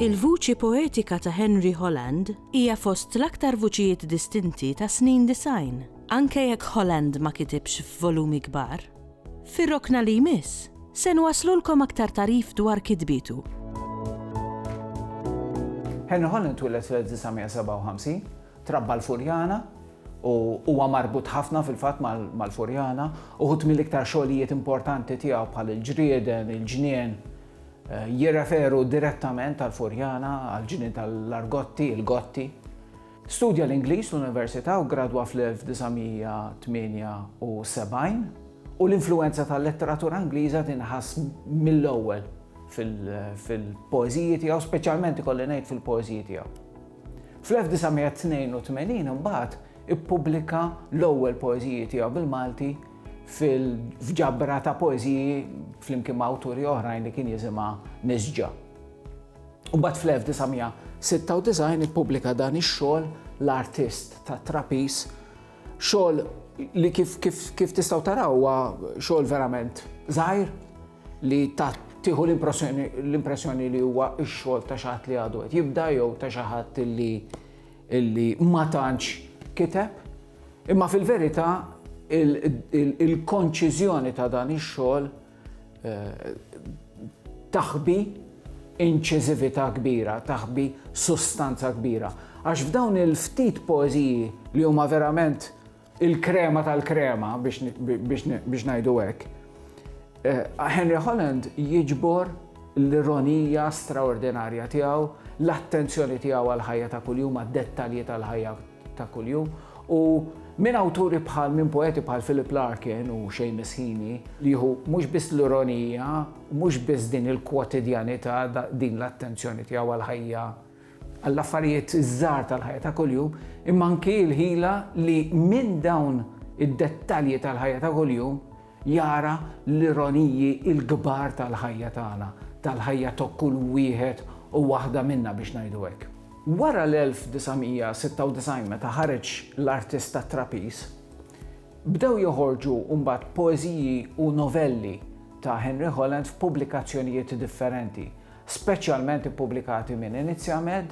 Il-vuċi poetika ta' Henry Holland hija fost l-aktar vuċijiet distinti ta' snin design, anke jekk Holland ma kitibx f'volumi kbar. Fir-rokna li jmiss, se nwaslulkom aktar tarif dwar kitbitu. Henry Holland tweled fl-1957, trabba l-Furjana u huwa marbut ħafna fil-fatt mal-Furjana, uħud mill-iktar xogħlijiet importanti tiegħu bħal il-ġrieden, il-ġnien, jirreferu direttament għal-Furjana, għal-ġnien tal-Argotti, il-Gotti. Studja l-Ingliż l-Università u gradwa fl-1978 u l-influenza tal-letteratura Ingliża tinħass mill-ewwel fil-poeżiji tiegħu, speċjalment ikolli ngħid fil-poeżiji tiegħu. Fl-1982 imbagħad ippubblika l-ewwel poeżiji tiegħu bil-Malti f'ġabra ta' poeżiji flimkien ma' awturi oħrajn li kien jisimha Nisġa. U mbagħad fl-1996 ippubblika dan ix-xogħol L-Artist ta' Trapis, xogħol li kif tistgħu taraw huwa xogħol verament żgħir li tieħu l-impressjoni li huwa x-xogħol ta' xi ħadd li għadu qed jibda jew ta' xi ħadd illi ma tantx kiteb, imma fil-verità il-konċiżjoni ta' dan ix-xogħol taħbi inċiżività kbira, taħbi sustanza kbira. Għax f'dawn il-ftit poeżiji li huma verament il-krema tal-krema biex ngħidu hekk, Henry Holland jiġbor l-ironija straordinarja tiegħu, l-attenzjoni tiegħu għall-ħajja ta' kuljum, għad-dettalji tal-ħajja ta' kuljum u minn awturi minn poeti bħal Philip Larkin u Seamus Heaney li jieħu mhux biss l-ironija, mhux biss din il-kwotidjanità, din l-attenzjoni tiegħu għall-ħajja għall-affarijiet iż-żgħar tal-ħajja ta' kuljum, imma anke l-ħila li minn dawn id-dettalji tal-ħajja ta' kuljum jara l-ironiji il-kbar tal-ħajja tagħna, tal-ħajja ta' kull wieħed u waħda minna biex ngħidu hekk. Wara l-1996 meta ħareġ L-Artist ta' Trapis, bdew joħorġu mbagħad poeżiji u novelli ta' Henry Holland f'pubblikazzjonijiet differenti, speċjalment ippubblikati minn Inizjamed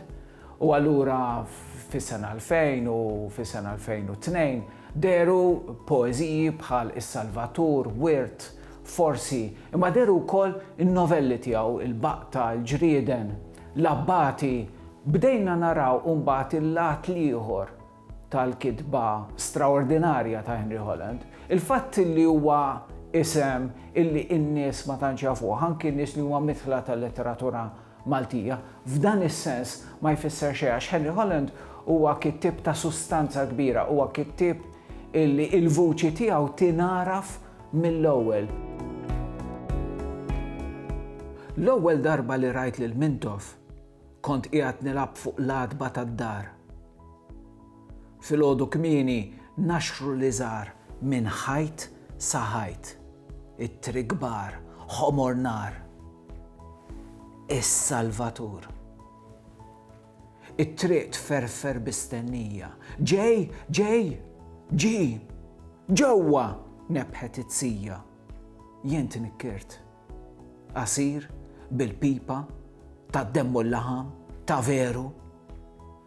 u allura fis-sena 2000 u fis-sena 2002 deru poeżiji bħal Is-Salvatur, Wirt, Forsi, imma deru wkoll in-novelli tiegħu Il-Baqta, Il-Ġrieden, L-Abbati. Bdejna naraw mbagħad il-lat ieħor tal-kitba straordinarja ta' Henry Holland. Il-fatt li huwa isem illi n-nies ma tantx jafuh, anke n-nies li huma mitħla tal-letteratura Maltija, f'dan is-sens ma jfisser xejn għax Henry Holland huwa kittieb ta' sustanza kbira, huwa kittieb illi il-vuċi tiegħu tingħaraf mill-ewwel. L-ewwel darba li rajt lil Mintoff kont qiegħed nilgħab fuq l-għadba tad-dar. Filgħodu kmieni naxru li żar minn ħajt sa ħajt. It-triq kbar, ħomor nar. Is-Salvatur. It-triq tferfer bistennija. Ġej, ġewwa nebħet it-sija. Jien tnikkirt. Qasir bil-pipa ta' demmu l-laħam, ta' veru,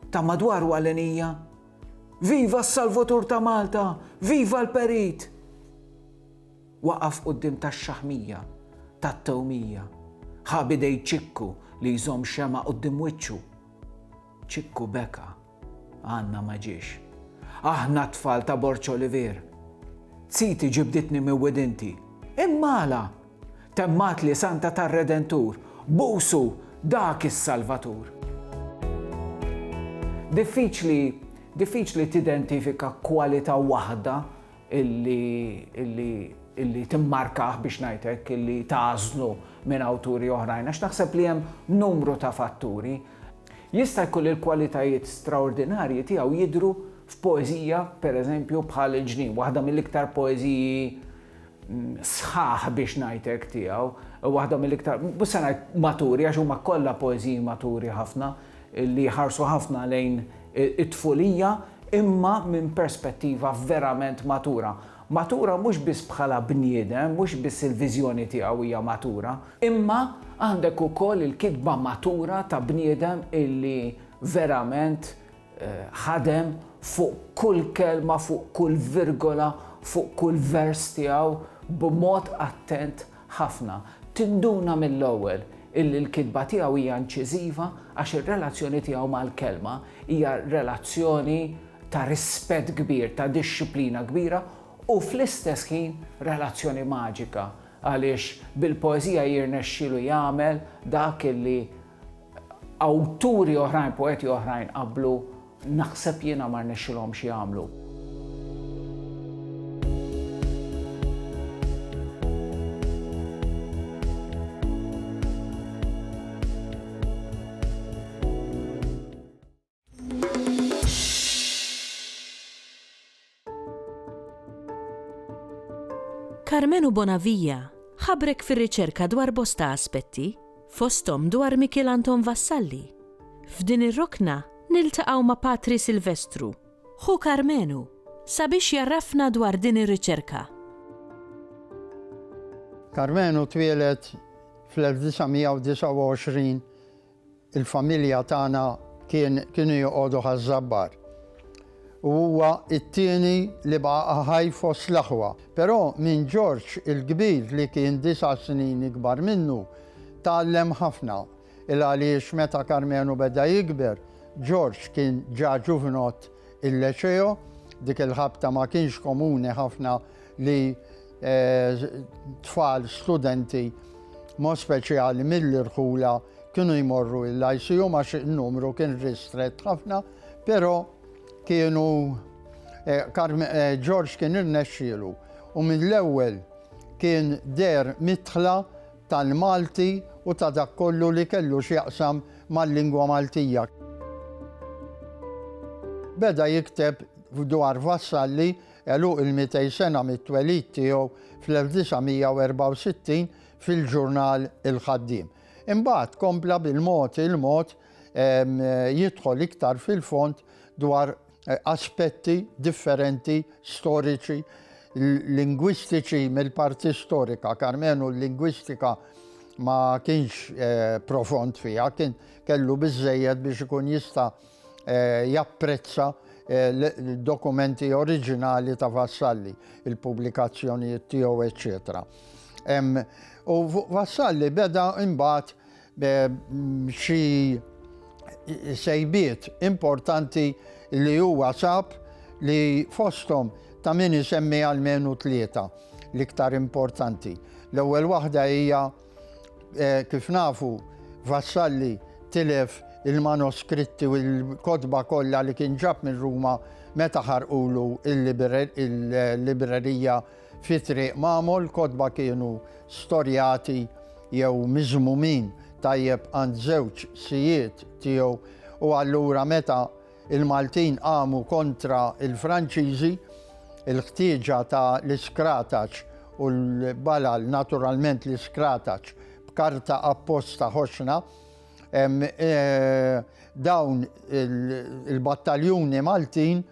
ta' madwar għalenija. Viva s-Salvatur ta' Malta! Viva l-Perit! Waqaf qudiem tax-xaħmija, tat-tewmija. Ħabidej ċikku li jżomm xema qudiem wiċċu. Ċikku beka, għandna ma ġiex. Aħna tfal ta' Borċ Olivier. Tsiti ġibditni miwedinti. Immala! Temmat li Santa tar-Redentur. Busu! Dak is-Salvatur. Diffiċli tidentifika kwalità waħda illi timmarkaħ biex ngħidlek illi tażlu minn awturi oħrajn għax naħseb li hemm numru ta' fatturi. Jista' jkun il-kwalitajiet straordinarji tiegħu jidhru f'poeżija pereżempju bħal Il-Ġnien, waħda mill-iktar poeżiji sħaħ biex ngħidlek tiegħu, waħda mill-iktar, mhux se ngħid maturi għax huma kollha poeżiji maturi ħafna, li ħarsu ħafna lejn it-tfulija imma minn perspettiva verament matura. Matura mhux biss bħala bniedem, mhux biss il-viżjoni tiegħu hija matura, imma għandek ukoll il-kitba matura ta' bniedem illi verament ħadem fuq kull kelma, fuq kull virgola, fuq kull vers tiegħu b'mod attent ħafna. Tinduna mill-ewwel illi l-kitba tiegħu hija inċiżiva għax ir-relazzjoni tiegħu mal-kelma hija relazzjoni ta' rispett kbir, ta' dixxilpina kbira u fl-istess ħin relazzjoni maġika għaliex bil-poeżija jirnexxielu jagħmel dak illi awturi oħrajn, poeti oħrajn qablu naħseb jiena ma rnexxilhomx jagħmlu. Carmenu Bonavija ħabrek fir-riċerka dwar bosta aspetti, fosthom dwar Michel Anton Vassalli. F'din ir-rokna niltaqgħu ma' Patri Silvestru, ħu Carmenu, sabiex jarrafna dwar din ir-riċerka. Carmenu twieled fl-1929, il-familja tagħna kienu joqogħdu ħaż-żabbar. U huwa it-tieni li baqa' ħaj fost l-aħwa. Però minn George il-kbir li kien 9 snin ikbar minnu tgħallem ħafna. Għaliex meta Carmenu beda jikber, George kien ġa ġuvenot il-Liceo, dik il-ħabta ma kienx komuni ħafna li tfal studenti mo speċjali mill-irħula kienu jmorru il-ICU għax il-numru kien ristret ħafna, però kienu George kien irnexxielu u mill-ewwel kien der mitħla tal-Malti u ta' dak kollu li kellu x'jaqsam mal-lingwa Maltija. Beda jikteb dwar Vassalli għaluq il-200 sena mit-twelid tiegħu fl-1964 fil-ġurnal Il-Ħaddiem. Imbagħad kompla bil-mod jidħol iktar fil-fond dwar aspetti differenti, storiċi, lingwistiċi mill-parti storika. Carmenu l-lingwistika ma kienx profond fija, kien kellu biżżejjed biex ikun jista' japprezza dokumenti oriġinali ta' Vassalli, il-pubblikazzjonijiet tiegħu, eċetera. U Vassalli beda imbagħad xi sejbiet importanti li huwa sab li fosthom ta' min isemmi almenu 3 l-iktar importanti. L-ewwel waħda hija kif nafu Vassalli tilef il-manoskritti u l-kodba kollha li kien ġab minn Ruma meta ħarqulu il-librerija fi Triq Mamol, kodba kienu storjati jew miżmumin tajjeb għand żewġ sijiet tiegħu u allura meta il-Maltin qamu kontra il-Franċiżi, il-ħtieġa ta' l-iskrataġġ u l-balal naturalment l-iskrataġġ b'karta apposta ħoxna, dawn il-battaljuni Maltin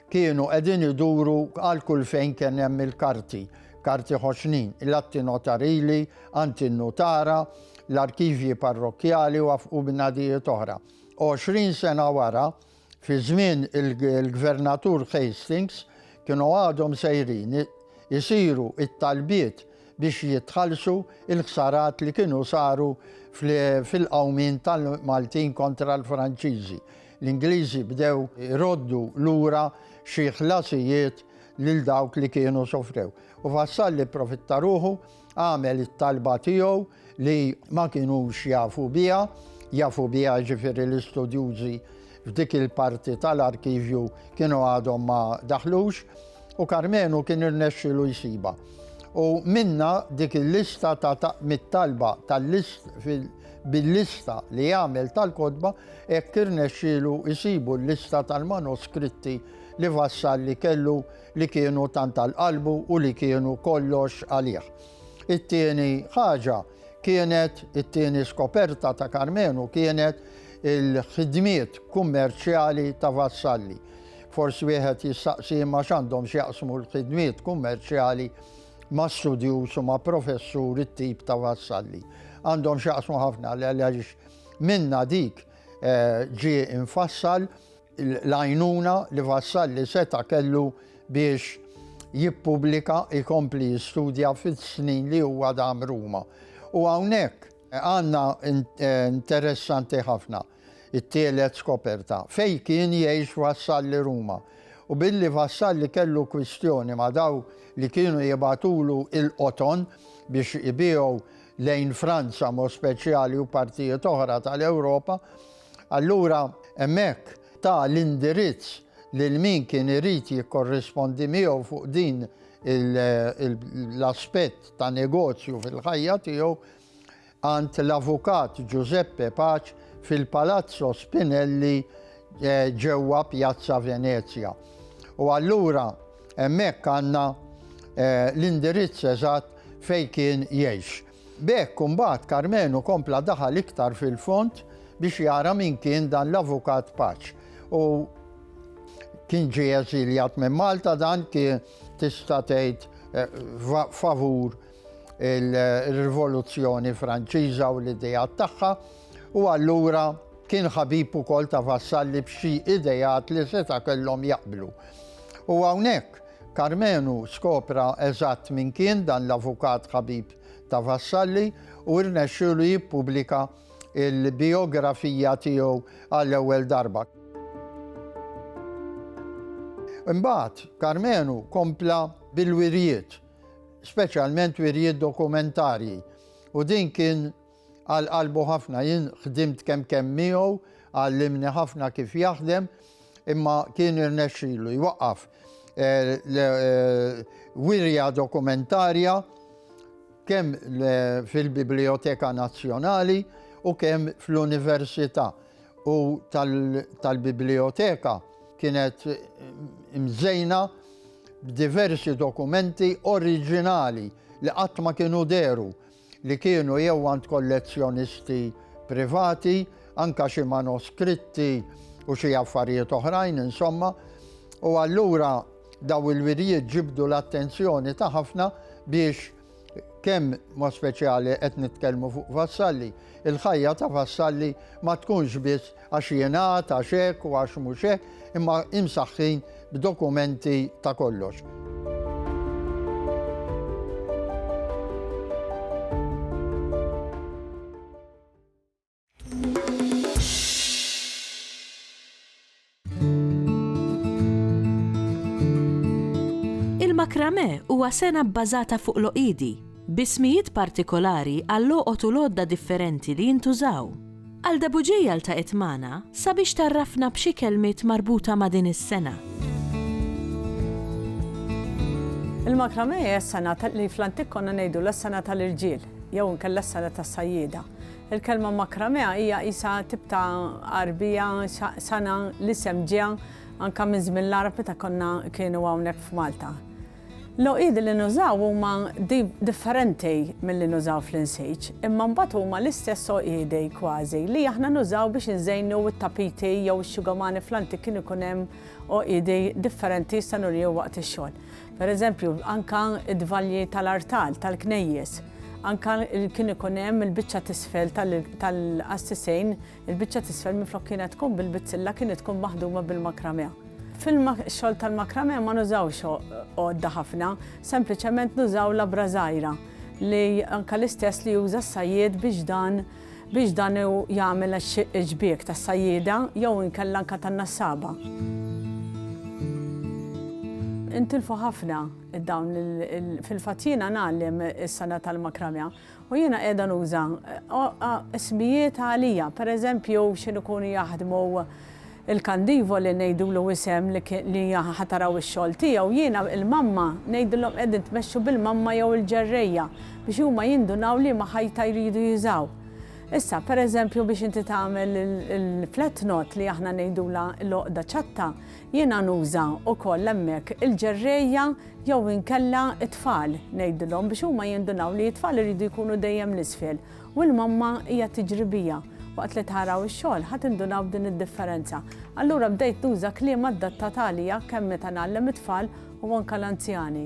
kienu qegħdin iduru għal kull fejn kien hemm il-karti ħoxnin, l-atti notarili, anti-notara, l-arkivji parrokjali u b'nadijiet oħra. 20 sena wara, fi żmien il-gvernatur Hastings, kienu għadhom sejrin isiru it-talbiet biex jitħallsu il-ħsarat li kienu saru fil-qawmin tal-Maltin kontra l-Franċiżi. L-Ingliżi bdew iroddu lura xi ħlasijiet lil dawk li kienu sofrew. U Vassalli profitta ruħu għamel it-talba tiegħu li ma kienux jafu biha ġifieri l-istudjużi f'dik il-parti tal-arkivju kienu għadhom ma daħlux u Carmenu kien irnexxielu jsiba. U minna dik il-lista mit-talba bil-lista li jagħmel tal-kodba hekk irnexxielu jsibu l-lista tal-manoskritti li Vassalli kellu li kienu tant tal-qalbu u li kienu kollox għalih. It-tieni ħaġa kienet, it-tieni skoperta ta' Carmenu kienet il-ħidmiet kummerċjali ta' vassalli. Forsi wieħed jistaqsi ma x'għandhom x'jaqsmu l-ħidmiet kummerċjali ma' studjus u ma' professur it-tip ta' vassalli. Għandhom x'jaqsmu ħafna għaliex minna dik ġie infassal l-għajnuna li vassalli seta' kellu biex jippubblika ikompli jistudja fis-snin li huwa dam Ruma. U hawnhekk għandna interessanti ħafna it-tielet skoperta fej kien jgħix Vassalli Ruma. U billi Vassalli kellu kwistjoni ma' daw li kienu jibatulu il-qoton biex ibiegħu lejn Franza mo speċjali u partijiet oħra tal-Ewropa, allura hemmhekk ta' l-indirizz lil min kien irid jikkorrispondi miegħu fuq din l-aspett ta' negozju fil-ħajja tiegħu għand l-avukat Giuseppe Paċ fil-Palazzo Spinelli ġewwa Pjazza Venezia. U allura hemmhekk għandna l-indirizz eżatt fejn kien jgħix. B'hekk imbagħad Karmenu kompla daħal iktar fil-fond biex jara min kien dan l-avukat Paċ. U kien ġie eżiljat minn Malta, dan kien tista' tgħid favur il-rivoluzzjoni Franċiża u l-idejat tagħha, u allura kien ħabib ukoll ta' Vassalli b'xi idejat li seta' kellhom jaqblu. U hawnhekk Karmenu skopra eżatt min kien dan l-avukat ħabib ta' Vassalli u rnexxielu jippubblika il-biografija tiegħu għall-ewwel darba. Imbagħad Karmenu kompla bil-wirjiet, speċjalment wirjiet dokumentarji, u din kien għal-qalbu ħafna. Jien ħdimt kemm miegħu, għallimni ħafna kif jaħdem, imma kien irnexxielu jwaqqaf wirja dokumentarja kemm fil-Biblioteka Nazzjonali u kemm fl-Università. U tal-Biblioteka kienet imżejna b'diversi dokumenti oriġinali li qatt ma kienu deru, li kienu jew għand kollezzjonisti privati, anka xi manoskritti u xi affarijiet oħrajn, insomma. U allura daw il-wirjiet ġibdu l-attenzjoni ta' ħafna biex kemm ma' speċjali qed nitkellmu fuq Vassalli, il-ħajja ta' Vassalli ma tkunx biss għax jingħad, għax hekk u għax mhux hekk, imma imsaħħin b'dokumenti ta' kollox. Il-makramè huwa sena bbażata fuq l-oqidi, bismijiet partikolari għall-loqgħod u lodda differenti li jintużaw. Għalda Buġija ltaqgħet magħna sabiex tarrafna b'xi kelmiet marbuta ma' din is-sena. Il-makramè hija s-sena li fl-antik konna ngħidu l-sena tal-irġiel, jew inkella s-sena tas-sajjieda. Il-kelma makramè hija qisha tip ta' qarbija sena l-isem ġie anke minn żmien l-Arab meta kienu hawnhekk f'Malta. L-oqidi li nużaw huma differenti milli nużaw fl-insejġ, imma mbagħad huma l-istess oqidi kważi li aħna nużaw biex inżejnu t-tapiti jew ix-xugomani fl-antik kien ikun hemm oqidi differenti stanurju waqt ix-xogħol. Pereżempju, anke id-dvalji tal-artal, tal-knejjes, anke kien ikun hemm il-biċċa t'isfel tal-qassisejn, il-biċċa t'isfel minflok kienet tkun bil-bizzilla kienet tkun maħduma bil-makramè. Fil-xogħol tal-makramè ma nużawx għodda ħafna, sempliċement nużaw labra żgħira li anke l-istess li juża s-sajjied biex dan jagħmel ġbiek tas-sajjieda jew inkella anke tan-nassaba. Intilfu ħafna dawn fil-fatt jiena nagħllem is-sena tal-makramè u jiena qiegħda nuża ismijiet għalija, pereżempju x'inhu jkunu jaħdmu il-kandivo li ngħidulu isem li ħataraw ix-xogħol tiegħu, jiena il-mamma ngħidulhom qegħdin tmexxu bil-mamma jew il-ġerrejja biex huma jindunaw li ma ħajta jridu jużaw. Issa, pereżempju biex inti tagħmel il-flat note li aħna ngħidula l-oqda ċatta, jiena nuża wkoll hemmhekk il-ġerrejja jew inkella it-tfal ngħidulhom biex huma jindunaw li t-tfal iridu jkunu dejjem l-isfel u l-mamma hija tiġribija. waqt li taraw ix-xogħol ħadd indunaw din id-differenza. Allura bdejt nuża kliem adattata għalija kemm meta nagħllem it-tfal u anke l-anzjani.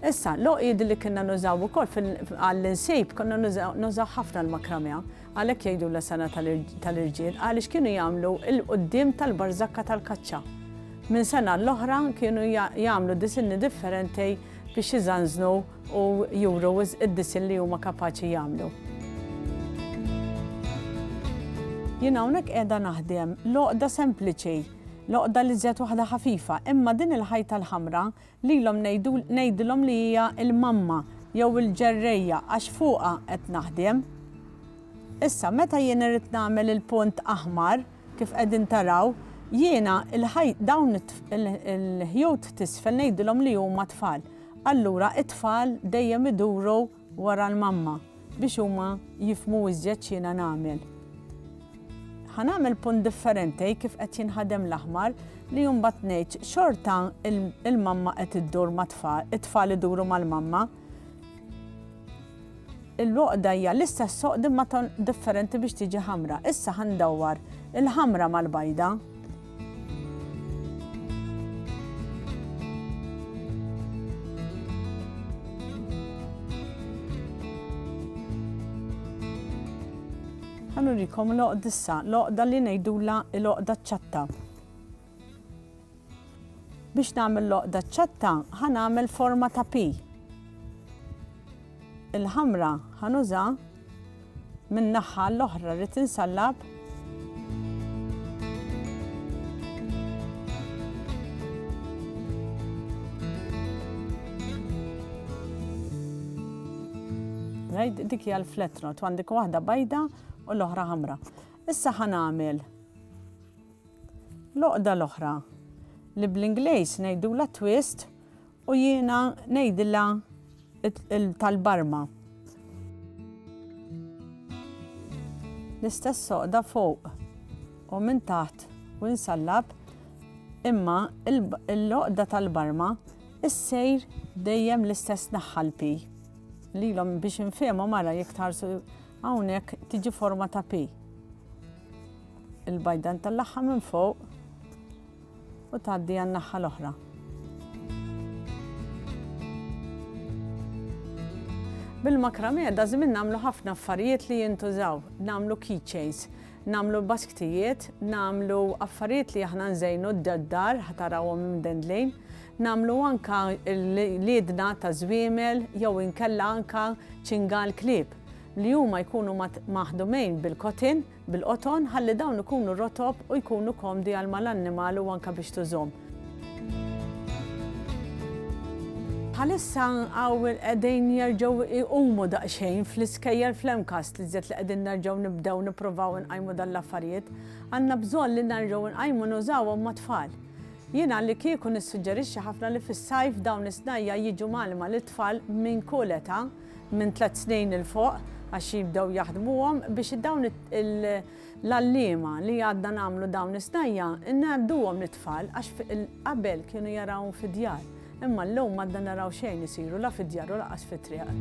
Issa, l-oqgħid li kienna nużaw ukoll għall-insejb konna nużaw ħafna l-makramja, għalhekk jgħidu l-sena tal-irġiel għaliex kienu jagħmlu l-qudiem tal-barżakka tal-kaċċa. Minn sena l-oħra kienu jagħmlu disinni differenti biex jiżanżnu u juru id-disin li huma kapaċi jagħmlu. Jien hawnhekk qiegħda naħdem loqda sempliċi, loqda li żjed waħda ħafifa, imma din il-ħajta l-ħamra lilhom ngħidilhom li hija l-mamma jew il-ġerrejja għax fuqha qed naħdem. Issa meta jien irid nagħmel il-punt aħmar kif qegħdin taraw, jiena dawn il-ħjut tisfel ngħidilhom li huma tfal. Allura it-tfal dejjem iduru wara l-mamma biex huma jifhmu iżjed x'jiena nagħmel. Ħanagħmel punt differenti kif qed jinħadem l-aħmar li mbagħad ngħid xorta il-mamma qed iddur ma' tfal, it-tfal iduru mal-mamma. Il-loqda hija l-istess soqdi ma' ton differenti biex tiġi ħamra. Issa ħandawwar il-ħamra mal-bajda. Ħanurikom loqdissa, loqda li ngħidula l-loqda ċatta. Biex nagħmel loqda ċatta, ħanagħmel forma ta' P. Il-ħamra ħanuża minn naħa l-oħra li tinsallab dik hija l-flat knot, għandek waħda bajda u l-oħra ħamra. Issa ħanagħmel loqda l-oħra li bl-Ingliż ngħidula twist u jiena ngħidilha tal-barma. L-istess soqda fuq u minn taħt u nsallab, imma l-loqda tal-barma issejr dejjem l-istess naħa l-P. Lilhom biex infehmu mara jekk tarsu hawnhekk tiġi forma ta' P. Il-bajda ntallaħħa minn fuq u tgħaddi għan-naħa l-oħra. Bil-makramè da żmien nagħmlu ħafna affarijiet li jintużaw, nagħmlu keychains, nagħmlu basktijiet, nagħmlu affarijiet li aħna nżejnu d-dar ħatarawhom mdendlejn, nagħmlu anke l-liedna ta' żwiemel jew inkella anke ċingal klieb li huma jkunu maħdumejn bil-kotin, bil-qoton, ħalli dawn ikunu rotob u jkunu komdi għal mal-annimal u anke biex tużhom. Bħalissa qegħdin jerġgħu jqumu daqsxejn fl-iskejjel fl-Emcast li żied li qegħdin nerġgħu nibdew nippruvaw inqajmu dan l-affarijiet, għandna bżonn li nerġgħu nqajmu nużawhom ma' tfal. Jiena li kieku nissuġġerixxi ħafna li fis-sajf dawn is-snajja jiġu magħlma lit-tfal minn kull età, minn 3 snin il fuq, għax jibdew jaħdmuhom biex dawn l-allima li għadna nagħmlu dawn is-snajja ngħadduhom lit-tfal għax qabel kienu jarawhom fid-djar. Imma llum m'għadna naraw xejn isiru la fid-djar u laqas fit-triq.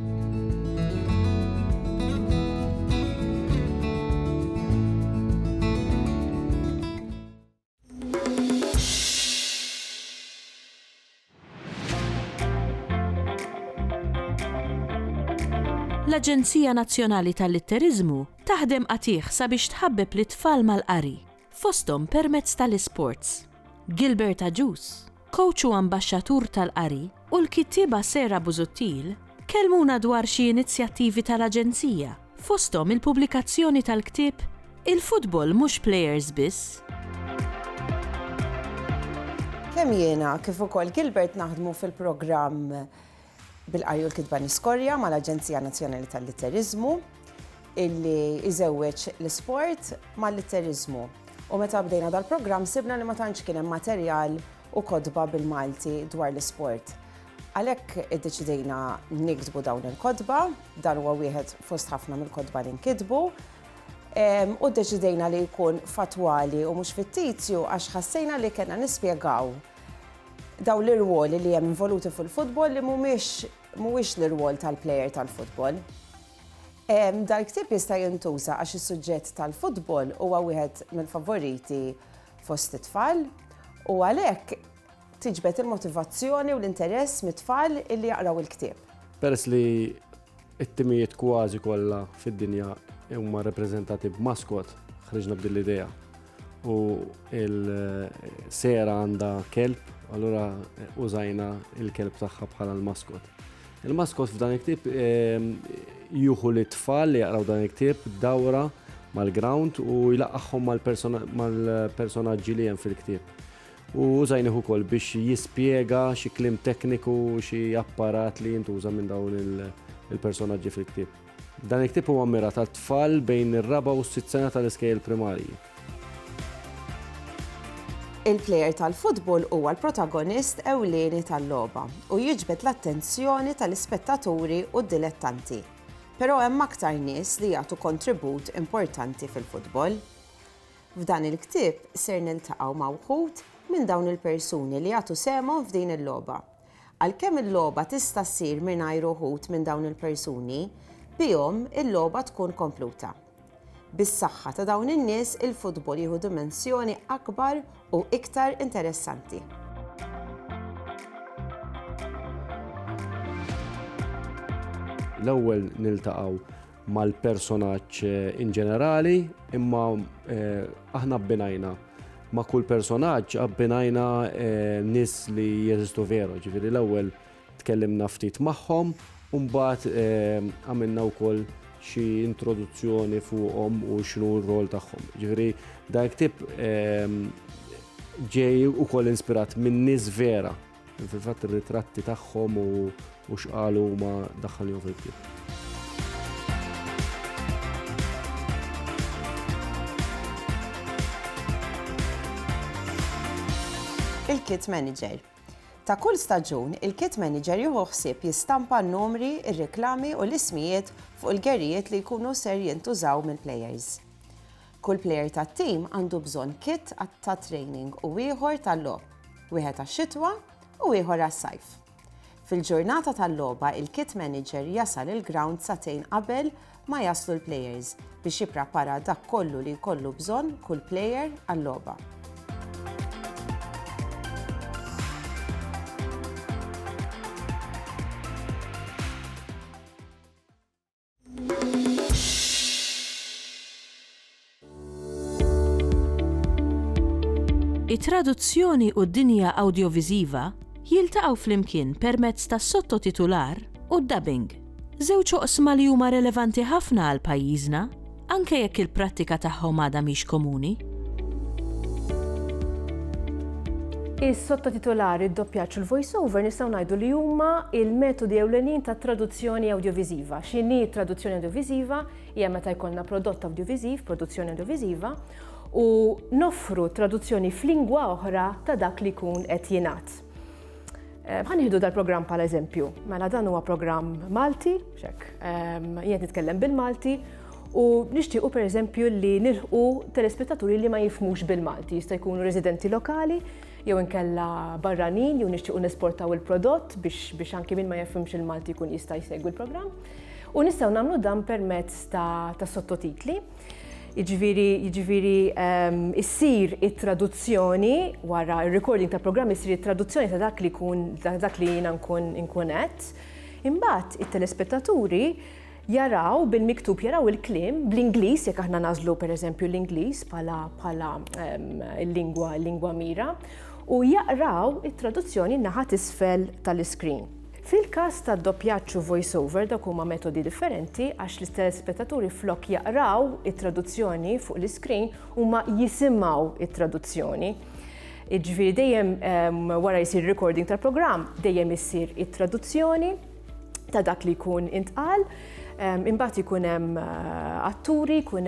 L-Aġenzija Nazzjonali tal-Litterizmu taħdem qatih sabiex tħabbeb lit-tfal mal-qari, fosthom permezz tal-isports. Gilbert Aġus, coach u ambaxxatur tal-qari, u l-kittieba Sera Busuttil kellmuna dwar xi inizjattivi tal-Aġenzija, fosthom il-pubblikazzjoni tal-ktieb Il-futbol mhux plejers biss. Kemm jiena kif ukoll Gilbert naħdmu fil-programm bil-qari u l-kitba niskorja mal-Aġenzija Nazzjonali tal-Litterizmu illi iżewweġ l-isport mal-litterizmu. U meta bdejna dal-programm sibna li ma tantx kien hemm materjal u kodba bil-Malti dwar l-isport. Għalhekk iddeċidejna nikdbu dawn il-kodba, dan huwa wieħed fost ħafna mill-kodba li nkitbu, u ddeċidejna li jkun fatwali u mhux fittizju għax ħassejna li kellna nispjegaw daw l-irwoli li hemm involuti fil-futbol li mhuwiex l-irwol tal-plejer tal-futbol. Dal-ktieb jista' jintuża għax is-suġġett tal-futbol huwa wieħed mill-favoriti fost it-tfal u għalhekk tiġbed il-motivazzjoni u l-interess mit-tfal illi jaqraw il-ktieb. Peress li t-timijiet kważi kollha fid-dinja huma rappreżentati b'maskot, ħriġna b'din l-idea. U il-sera għandha kelb, allura użajna il-kelb tagħha bħala l-maskot. Il-maskot f'dan il-ktieb juhu l-tfal li jaqraw dan il-ktieb dawra mal-ground u jlaqqaħħom mal-personaġġi li hemm fil-ktieb. U użajnieh ukoll biex jispjega xi kliem tekniku, xi apparat li jintuża minn dawn il-personaġġi fil-ktieb. Dan il-ktieb huwa mirat għat-tfal bejn ir-4 u s-6 sena tal-iskejjel primarji. Il-plejer tal-futbol huwa l-protagonist ewlieni tal-logħba u jiġbed l-attenzjoni tal-ispettaturi u d-dilettanti. Però hemm aktar nies li jagħtu kontribut importanti fil-futbol. F'dan il-ktieb ser niltaqgħu ma' wħud minn dawn il-persuni li jagħtu semhom f'din il-logħba. Għalkemm il-logħba tista' ssir mingħajr uħud minn dawn il-persuni, bihom il-logħba tkun kompluta. Bis-saħħa ta' dawn in-nies il-futbol jieħu dimensjoni akbar u iktar interessanti. L-ewwel niltaqgħu mal-personaġġ in ġenerali, imma aħna abbinajna ma' kull personaġġ abbinajna nies li jeżistu veru. Ġifieri l-ewwel tkellimna ftit magħhom u mbagħad għamilna wkoll xi introduzzjoni fuqhom u x'inhu r-rol tagħhom. Ġifieri dan il-ktieb ġej ukoll inspirat minn nies vera. Fil-fatt ir-ritratti tagħhom u x'qalu huma daħħalihom fil-ktieb. Il-Kit Manager. Ta' kull staġun, il-Kit Manager jieħu ħsieb jistampa n-numri, ir-reklami u l-ismijiet fuq il-gerijiet li jkunu ser jintużaw mill-plejers. Kull plejer tat-tim għandu bżonn kit ta' training u ieħor tal-logħb, wieħed għax-xitwa u ieħor għas-sajf. Fil-ġurnata tal-logħba, il-Kit Manager jasal il-ground satejn qabel ma jaslu l-plejers biex jipprepara dak kollu li jkollu bżonn kull plejer għall-logħba. it-traduzzjoni u d-dinja awdjoviżiva jiltaqgħu flimkien permezz ta' sottotitular u dubbing. Żewġ oqsma li huma relevanti ħafna għal pajjiżna, anke jekk il-prattika tagħhom għadha mhix komuni. Is-sottotitolari, id-doppjaġġ u l-voice-over nistgħu ngħidu li huma il-metodi ewlenin ta' traduzzjoni awdjoviżiva. X'inhi traduzzjoni awdjoviżiva hija meta jkollna prodott awdjoviżiv, produzzjoni awdjoviżiva, u noffru traduzzjoni f'lingwa oħra ta' dak li jkun qed jingħad. Ħanieħdu dal-programm bħala eżempju. Mela dan huwa programm Malti, jien nitkellem bil-Malti, u nixtiequ pereżempju li nilħqu telespettaturi li ma jifhmux bil-Malti, jista' jkunu residenti lokali jew inkella barranin jew nixtiequ nesportaw il-prodott biex anke min ma jifhimx il-Malti jkun jista' jsegwi l-programm. U nistgħu nagħmlu dan permezz ta' sottotitli. Jiġifieri issir it-traduzzjoni wara r-recording ta' programm issir it-traduzzjoni ta' dak li jiena nkun qed. Imbagħad it-telespettaturi jaraw bil-miktub jaraw il-kliem bl-Ingliż jekk aħna nażlu pereżempju l-Ingliż bħala l-lingwa mira u jaqraw it-traduzzjoni naħa t'isfel tal-iskrin. Fil-każ tad-doppjaġġ u voice-over dak huma metodi differenti għax l-telespettaturi flok jaqraw it-traduzzjoni fuq l-iskrin huma jisimgħu it-traduzzjoni. Jiġifieri dejjem wara jsir recording tal-programm dejjem issir it-traduzzjoni ta' dak li jkun intqal, imbagħad ikun hemm atturi, ikun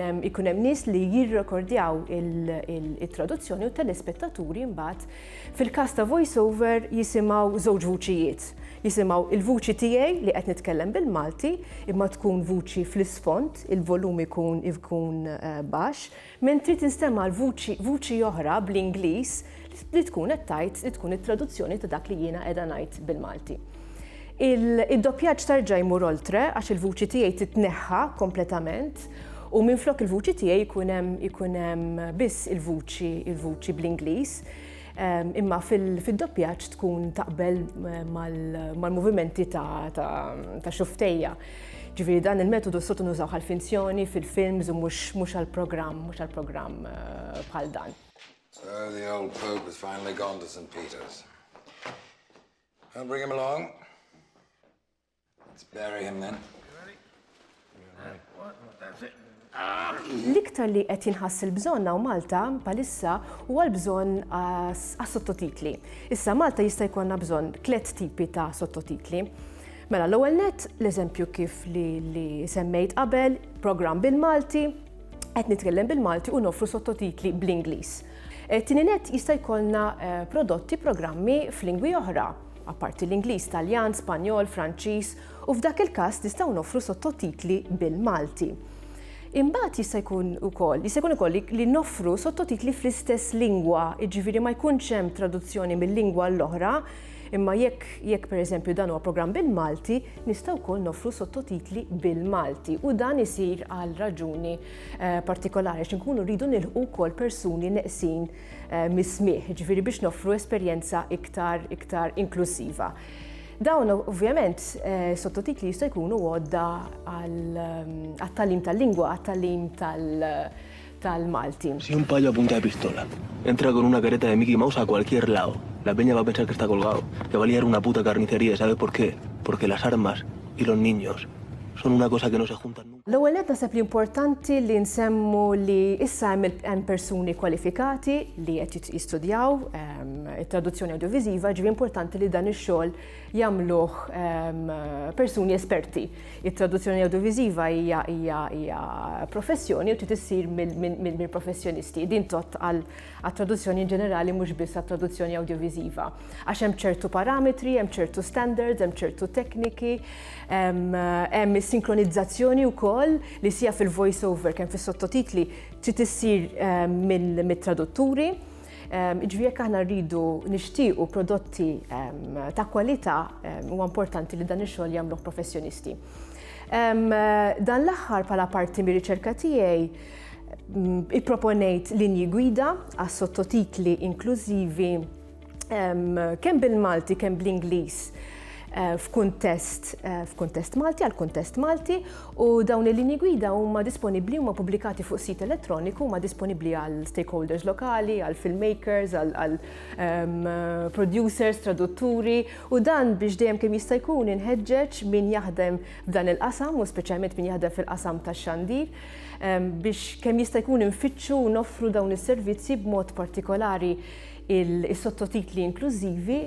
hemm nies li jirrekordjaw it-traduzzjoni u telespettaturi mbagħad fil-każ ta' voice-over jisimgħu żewġ vuċijiet. Jisimgħu il-vuċi tiegħi li qed nitkellem bil-Malti imma tkun vuċi fl-isfond, il-volum ikun baxx, mentri tinstema' l-vuċi oħra bl-Ingliż li tkun qed tgħid li tkun it-traduzzjoni ta' dak li jiena qiegħda ngħid bil-Malti. id-doppjaġġ tarġa' jmur oltre għax il-vuċi tiegħi titneħħa kompletament u minflok il-vuċi tiegħi jkun hemm biss il-vuċi bl-Ingliż. Imma fil-doppjaġġ tkun taqbel mal-movimenti ta' xuftejja. Ġifieri dan il-metodu s-sotu nużaw għal-finzjoni fil-films u mhux għal-programm bħal dan. So the old Pope has finally gone to St. Peter's. I'll bring him along. Let's bury him then. L-iktar li qed jinħass il-bżonn hawn Malta bħalissa huwa l-bżonn għas-sottotitli. Issa Malta jista' jkollna bżonn 3 tipi ta' sottotitli. Mela l-ewwel nett l-eżempju kif li semmejt qabel, programm bil-Malti, qed nitkellem bil-Malti u noffru sottotitli bl-Ingliż. Tieni nett jista' jkollna prodotti programmi f'lingwi oħra, apparti l-Ingliż, Taljan, Spanjol, Franċiż, u f'dak il-każ nistgħu noffru sottotitli bil-Malti. Imbagħad jista' jkun ukoll li noffru sottotitli fl-istess lingwa, jiġifieri ma jkunx hemm traduzzjoni mill-lingwa l-oħra, imma jekk pereżempju dan huwa programm bil-Malti, nistgħu wkoll noffru sottotitli bil-Malti u dan isir għal raġuni partikolari għax inkunu rridu nilħqu wkoll persuni neqsin mis-smigħ, jiġifieri biex noffru esperjenza iktar inklusiva. Dawn ovvjament sottotitli jista' jkunu għodda għat-tagħlim tal-lingwa, għat-tagħlim tal-Malti. Si un payo apunta de pistola entra con una careta de Mickey Mouse a cualquier lado, la peña va a pensar que está colgado, que va a liar una puta carnicería, ¿sabe por qué? Porque las armas y los niños son una cosa que no se juntan nunca. L-ewwel qed naħseb li importanti li nsemmu li issa hemm persuni kwalifikati li qed jistudjaw it-traduzzjoni audiovisiva, ġifieri importanti li dan ix-xogħol jagħmluh persuni esperti. It-traduzzjoni audiovisiva hija professjoni u trid issir mill-professjonisti. Din tot għat-traduzzjoni ġenerali mhux biss għat-traduzzjoni audiovisiva. Għax hemm ċertu parametri, hemm ċertu standards, hemm ċertu tekniki, hemm is-sinkronizzazzjoni wkoll li sija fil-voice over kemm fis-sottotitli trid issir mit-tradutturi. Ġifieri jekk aħna rridu nixtiequ prodotti ta' kwalità huwa importanti li dan ix-xogħol jagħmluh professjonisti. Dan l-aħħar bħala parti mir-riċerka tiegħi ipproponejt linji gwida għas sottotitli inklużivi kemm bil-Malti kemm bl-Ingliż f'kuntest Malti għal kuntest Malti u dawn il-linji gwida huma disponibbli huma pubblikati fuq sit elettroniku huma disponibbli għal stakeholders lokali, għal filmmakers, għal producers, tradutturi u dan biex dejjem kemm jista' jkun inħeġġeġ min jaħdem f'dan il-qasam u speċjalment min jaħdem fil-qasam tax-xandir biex kemm jista' jkun infittxu u noffru dawn is-servizzi b'mod partikolari il-sottotitli inklużivi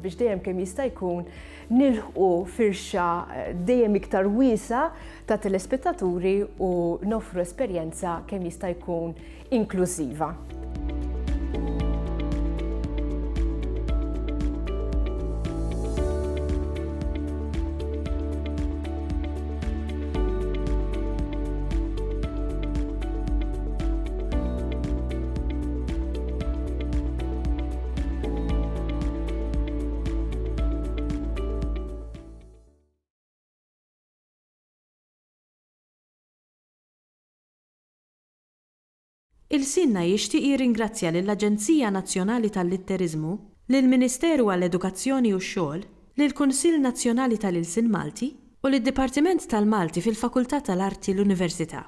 biex dejjem kemm jista' jkun nilħqu firxa dejjem iktar wiesa ta' telespettaturi u noffru esperjenza kemm jista' jkun inklużiva. Il-Sinna jixtieq jirringrazzja lill-Aġenzija Nazzjonali tal-Litterizmu, lill-Ministeru għall-Edukazzjoni u x-Xogħol, lill-Kunsill Nazzjonali tal-Ilsien Malti u lid-Dipartiment tal-Malti fil-Fakultà tal-Arti l-Università.